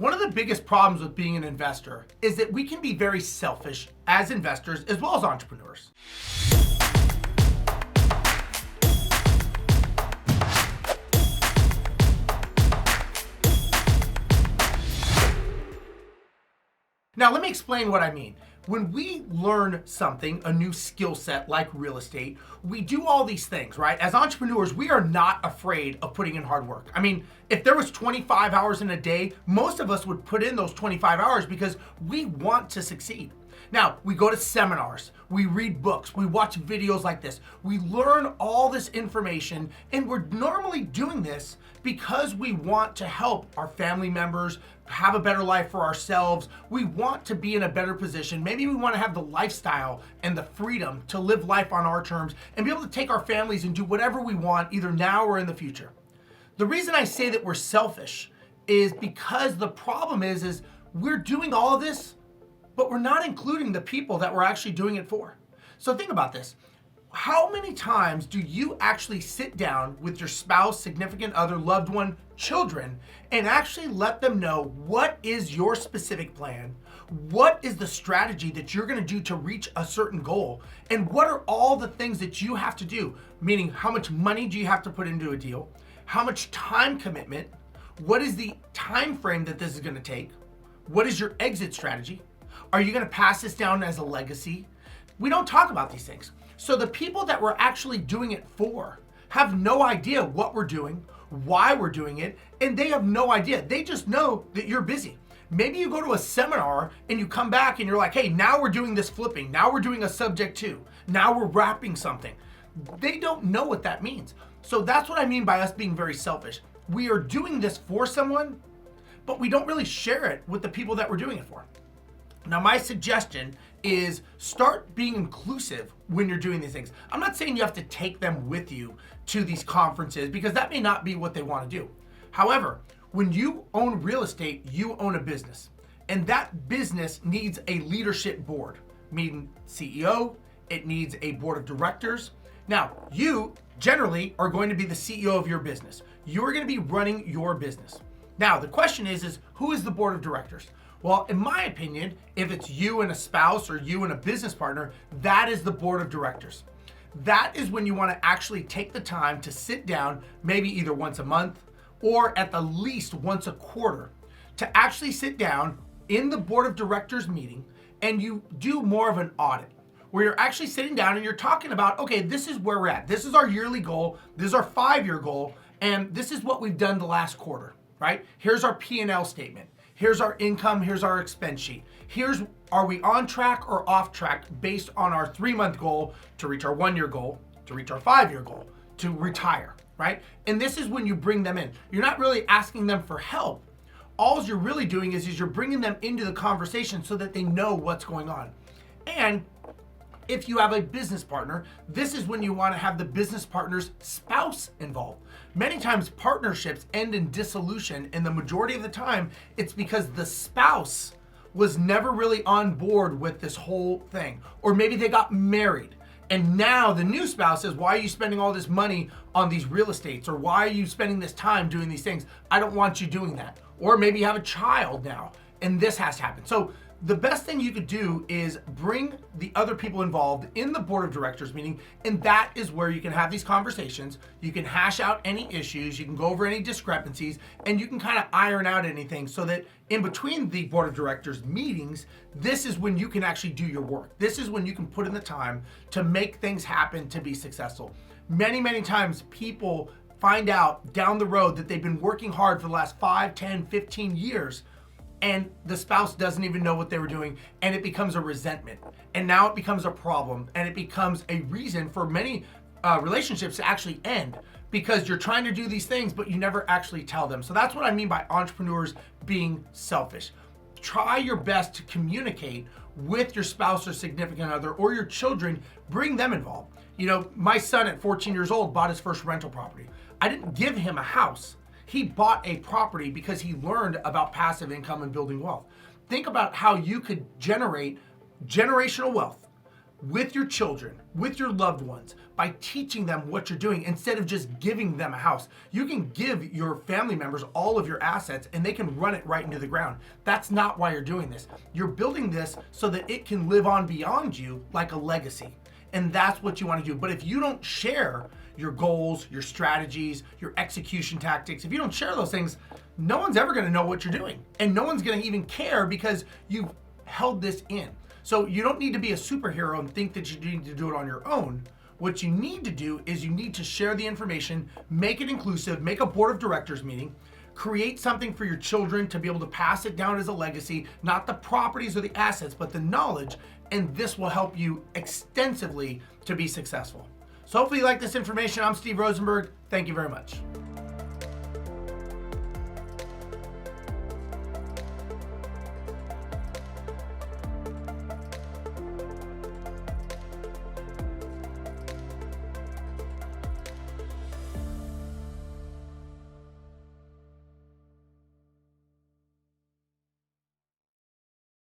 One of the biggest problems with being an investor is that we can be very selfish as investors as well as entrepreneurs. Now, let me explain what I mean. When we learn something, a new skill set like real estate, we do all these things, right? As entrepreneurs, we are not afraid of putting in hard work. I mean, if there was 25 hours in a day, most of us would put in those 25 hours because we want to succeed. Now, we go to seminars, we read books, we watch videos like this, we learn all this information, and we're normally doing this because we want to help our family members have a better life for ourselves. We want to be in a better position. Maybe we want to have the lifestyle and the freedom to live life on our terms and be able to take our families and do whatever we want, either now or in the future. The reason I say that we're selfish is because the problem is we're doing all of this, but we're not including the people that we're actually doing it for. So think about this. How many times do you actually sit down with your spouse, significant other, loved one, children, and actually let them know what is your specific plan? What is the strategy that you're gonna do to reach a certain goal? And what are all the things that you have to do? Meaning, how much money do you have to put into a deal? How much time commitment? What is the time frame that this is gonna take? What is your exit strategy? Are you gonna pass this down as a legacy? We don't talk about these things. So the people that we're actually doing it for have no idea what we're doing, why we're doing it, and they have no idea. They just know that you're busy. Maybe you go to a seminar and you come back and you're like, hey, now we're doing this flipping. Now we're doing a subject two. Now we're wrapping something. They don't know what that means. So that's what I mean by us being very selfish. We are doing this for someone, but we don't really share it with the people that we're doing it for. Now, my suggestion is start being inclusive when you're doing these things. I'm not saying you have to take them with you to these conferences because that may not be what they want to do. However, when you own real estate, you own a business. And that business needs a leadership board, meaning CEO, it needs a board of directors. Now, you generally are going to be the CEO of your business. You're going to be running your business. Now, the question is who is the board of directors? Well, in my opinion, if it's you and a spouse or you and a business partner, that is the board of directors. That is when you want to actually take the time to sit down, maybe either once a month or at the least once a quarter, to actually sit down in the board of directors meeting and you do more of an audit where you're actually sitting down and you're talking about, okay, this is where we're at. This is our yearly goal. This is our 5-year goal. And this is what we've done the last quarter, right? Here's our P&L statement. Here's our income, here's our expense sheet. Are we on track or off track based on our 3-month goal to reach our 1-year goal, to reach our 5-year goal, to retire, right? And this is when you bring them in. You're not really asking them for help. All you're really doing is you're bringing them into the conversation so that they know what's going on. And if you have a business partner, this is when you want to have the business partner's spouse involved. Many times partnerships end in dissolution, and the majority of the time it's because the spouse was never really on board with this whole thing. Or maybe they got married and now the new spouse says, why are you spending all this money on these real estates? Or why are you spending this time doing these things? I don't want you doing that. Or maybe you have a child now and this has to happen. So the best thing you could do is bring the other people involved in the board of directors meeting, and that is where you can have these conversations. You can hash out any issues, you can go over any discrepancies, and you can kind of iron out anything so that in between the board of directors meetings, this is when you can actually do your work. This is when you can put in the time to make things happen to be successful. Many, many times people find out down the road that they've been working hard for the last 5, 10, 15 years, and the spouse doesn't even know what they were doing, and it becomes a resentment. And now it becomes a problem, and it becomes a reason for many relationships to actually end, because you're trying to do these things, but you never actually tell them. So that's what I mean by entrepreneurs being selfish. Try your best to communicate with your spouse or significant other or your children, bring them involved. You know, my son at 14 years old bought his first rental property. I didn't give him a house. He bought a property because he learned about passive income and building wealth. Think about how you could generate generational wealth with your children, with your loved ones, by teaching them what you're doing instead of just giving them a house. You can give your family members all of your assets and they can run it right into the ground. That's not why you're doing this. You're building this so that it can live on beyond you like a legacy. And that's what you want to do. But if you don't share your goals, your strategies, your execution tactics, if you don't share those things, no one's ever going to know what you're doing. And no one's going to even care because you've held this in. So you don't need to be a superhero and think that you need to do it on your own. What you need to do is you need to share the information, make it inclusive, make a board of directors meeting, create something for your children to be able to pass it down as a legacy, not the properties or the assets, but the knowledge, and this will help you extensively to be successful. So hopefully you like this information. I'm Steve Rozenberg. Thank you very much.